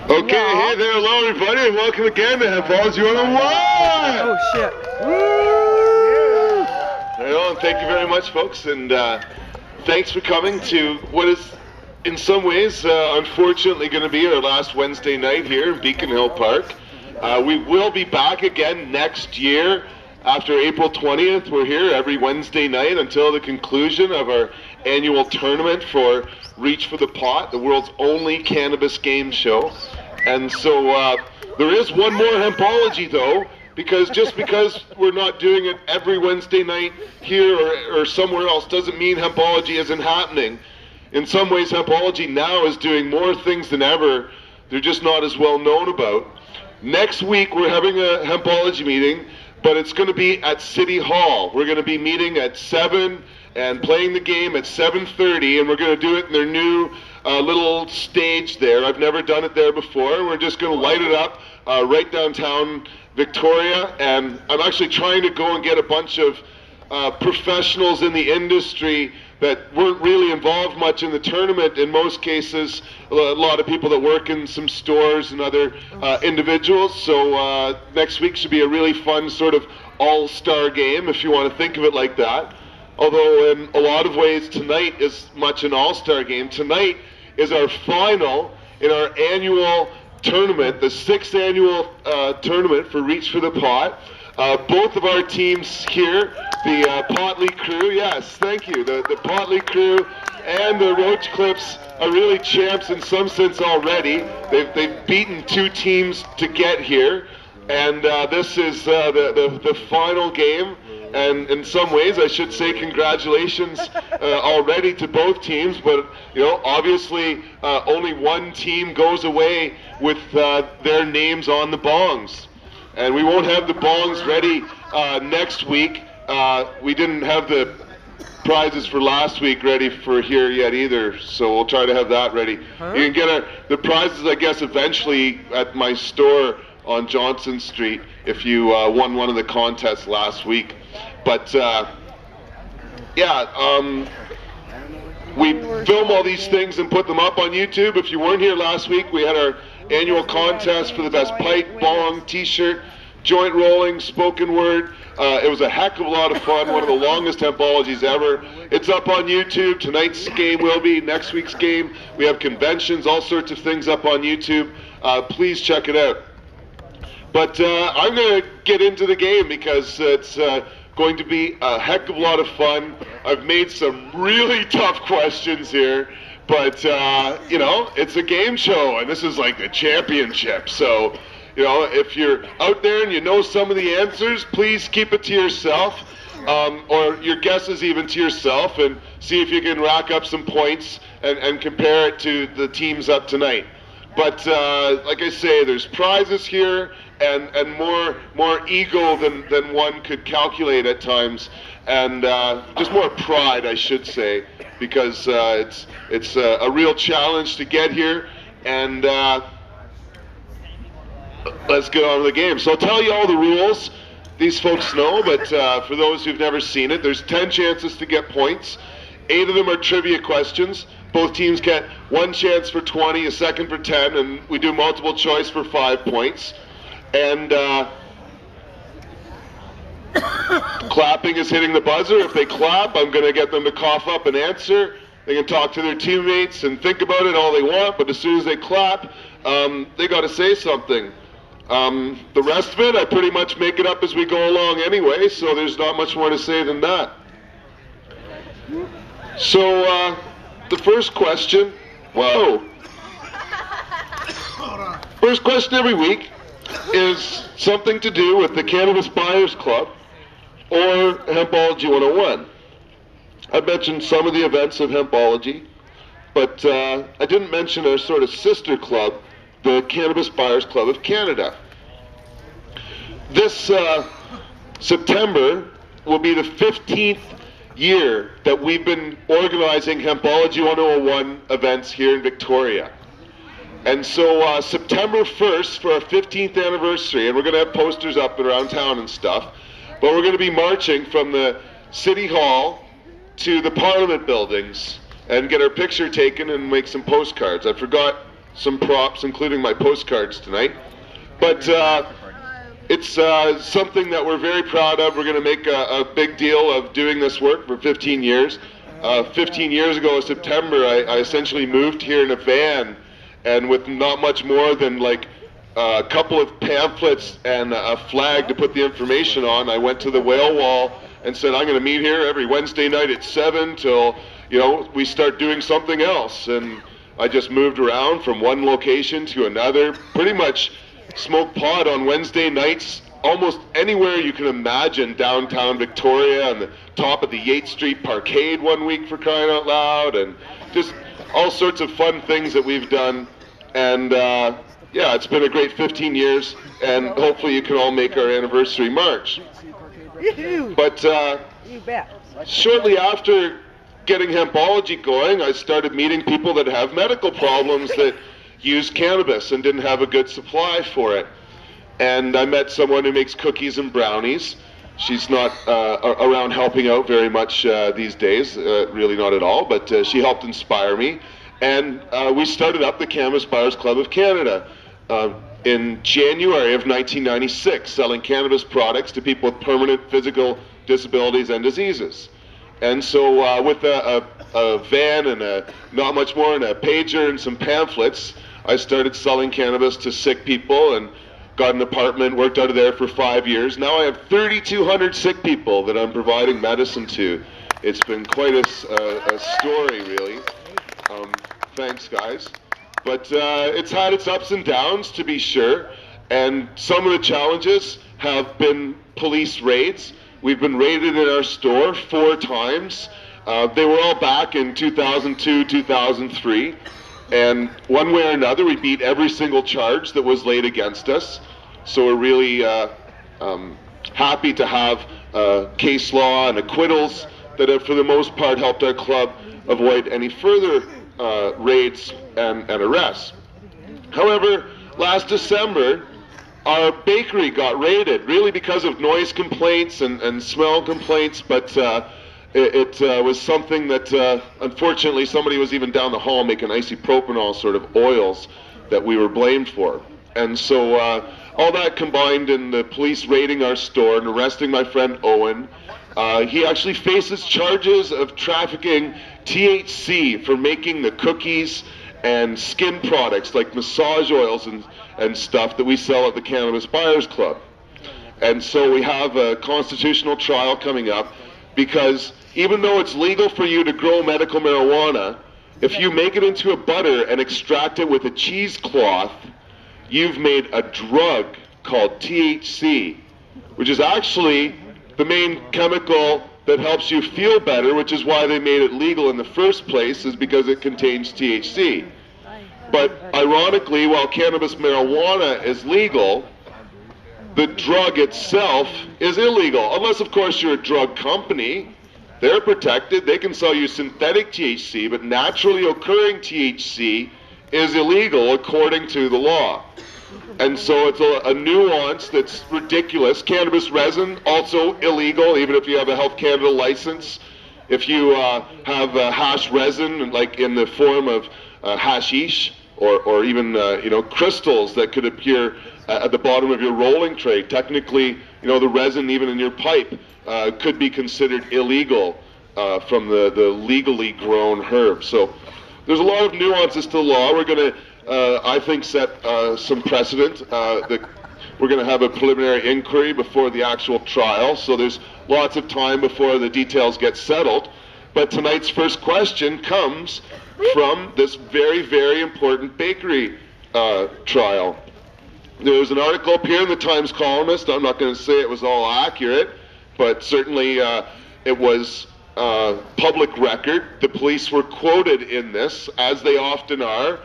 Okay, hey there, hello everybody, and welcome again to Hempology 101! Oh shit. Right on, thank you very much folks, and thanks for coming to what is in some ways unfortunately going to be our last Wednesday night here in Beacon Hill Park. We will be back again next year after April 20th. We're here every Wednesday night until the conclusion of our annual tournament for Reach for the Pot, the world's only cannabis game show. And so there is one more Hempology though, because just because we're not doing it every Wednesday night here or somewhere else doesn't mean Hempology isn't happening. In some ways, Hempology now is doing more things than ever. They're just not as well known about. Next week we're having a Hempology meeting, but it's going to be at City Hall. We're going to be meeting at 7 and playing the game at 7:30, and we're going to do it in their new little stage there. I've never done it there before. We're just going to light it up right downtown Victoria, and I'm actually trying to go and get a bunch of professionals in the industry that weren't really involved much in the tournament in most cases, a lot of people that work in some stores and other individuals. So next week should be a really fun sort of all-star game, if you want to think of it like that. Although in a lot of ways tonight is much an all-star game. Tonight is our final in our annual tournament, the 6th annual tournament for Reach for the Pot. Both of our teams here, the Potley crew, yes, thank you, the Potley crew and the Roach Clips are really champs in some sense already. They've beaten 2 teams to get here, and this is the final game. And in some ways, I should say congratulations already to both teams. But you know, obviously, only one team goes away with their names on the bongs, and we won't have the bongs ready next week. We didn't have the prizes for last week ready for here yet either, so we'll try to have that ready. You can get the prizes, I guess, eventually at my store on Johnson Street if you won one of the contests last week. But we film all these things and put them up on YouTube. If you weren't here last week, we had our annual contest for the best pipe, bong, t-shirt, joint rolling, spoken word. It was a heck of a lot of fun, one of the longest Hempologies ever. It's up on YouTube. Tonight's game will be, next week's game. We have conventions, all sorts of things up on YouTube. Please check it out. But I'm going to get into the game because it's going to be a heck of a lot of fun. I've made some really tough questions here, but you know, it's a game show and this is like the championship. So, you know, if you're out there and you know some of the answers, please keep it to yourself, or your guesses even to yourself, and see if you can rack up some points and compare it to the teams up tonight. But like I say, there's prizes here, and more ego than one could calculate at times, and just more pride, I should say, because it's a real challenge to get here. And let's get on with the game. So I'll tell you all the rules. These folks know, but for those who've never seen it, there's 10 chances to get points. 8 of them are trivia questions. Both teams get 1 chance for 20, a second for 10, and we do multiple choice for 5 points. And clapping is hitting the buzzer. If they clap, I'm going to get them to cough up an answer. They can talk to their teammates and think about it all they want, but as soon as they clap, they got to say something. The rest of it, I pretty much make it up as we go along anyway, so there's not much more to say than that. So, the first question, first question every week is something to do with the Cannabis Buyers Club or Hempology 101. I mentioned some of the events of Hempology, but I didn't mention our sort of sister club, the Cannabis Buyers Club of Canada. This September will be the 15th year that we've been organizing Hempology 101 events here in Victoria. And so September 1st for our 15th anniversary, and we're going to have posters up around town and stuff, but we're going to be marching from the City Hall to the Parliament buildings and get our picture taken and make some postcards. I forgot some props, including my postcards tonight. But it's something that we're very proud of. We're going to make a big deal of doing this work for 15 years. 15 years ago, September, I essentially moved here in a van, and with not much more than like a couple of pamphlets and a flag to put the information on, I went to the whale wall and said, I'm going to meet here every Wednesday night at 7 till, we start doing something else. And I just moved around from one location to another, pretty much smoked pot on Wednesday nights almost anywhere you can imagine, downtown Victoria, on the top of the Yates Street Parkade one week, for crying out loud, and just all sorts of fun things that we've done. And yeah, it's been a great 15 years, and hopefully you can all make our anniversary march. But you bet. Shortly after getting Hempology going, I started meeting people that have medical problems that use cannabis and didn't have a good supply for it. And I met someone who makes cookies and brownies. She's not around helping out very much these days, really not at all, but she helped inspire me. And we started up the Cannabis Buyers Club of Canada in January of 1996, selling cannabis products to people with permanent physical disabilities and diseases. And so with a van and not much more, and a pager and some pamphlets, I started selling cannabis to sick people and got an apartment, worked out of there for 5 years. Now I have 3,200 sick people that I'm providing medicine to. It's been quite a story, really. Thanks, guys. But it's had its ups and downs, to be sure. And some of the challenges have been police raids. We've been raided in our store 4 times. They were all back in 2002, 2003. And one way or another, we beat every single charge that was laid against us. So we're really happy to have case law and acquittals that have, for the most part, helped our club avoid any further raids and arrests. However, last December, our bakery got raided, really because of noise complaints and smell complaints, but it was something that, unfortunately, somebody was even down the hall making isopropanol sort of oils that we were blamed for. And so all that combined in the police raiding our store and arresting my friend Owen. He actually faces charges of trafficking THC for making the cookies and skin products like massage oils and stuff that we sell at the Cannabis Buyers Club. And so we have a constitutional trial coming up, because even though it's legal for you to grow medical marijuana, if you make it into a butter and extract it with a cheesecloth, you've made a drug called THC, which is actually the main chemical that helps you feel better, which is why they made it legal in the first place, is because it contains THC. But ironically, while cannabis marijuana is legal, the drug itself is illegal, unless of course you're a drug company. They're protected. They can sell you synthetic THC, but naturally occurring THC is illegal according to the law. And so it's a nuance that's ridiculous. Cannabis resin, also illegal, even if you have a Health Canada license. If you have hash resin, like in the form of hashish, or even crystals that could appear at the bottom of your rolling tray, technically, the resin even in your pipe could be considered illegal from the legally grown herb. So there's a lot of nuances to the law. We're going to, I think, set some precedent. We're going to have a preliminary inquiry before the actual trial, so there's lots of time before the details get settled. But tonight's first question comes from this very, very important bakery trial. There's an article up here in the Times Columnist. I'm not going to say it was all accurate, but certainly it was public record. The police were quoted in this, as they often are.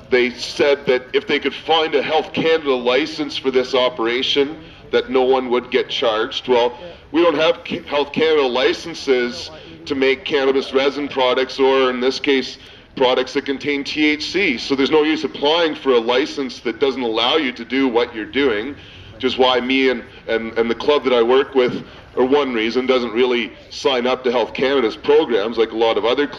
They said that if they could find a Health Canada license for this operation, that no one would get charged. Well, we don't have Health Canada licenses to make cannabis resin products, or in this case, products that contain THC. So there's no use applying for a license that doesn't allow you to do what you're doing, which is why me and the club that I work with, or one reason, doesn't really sign up to Health Canada's programs like a lot of other clubs.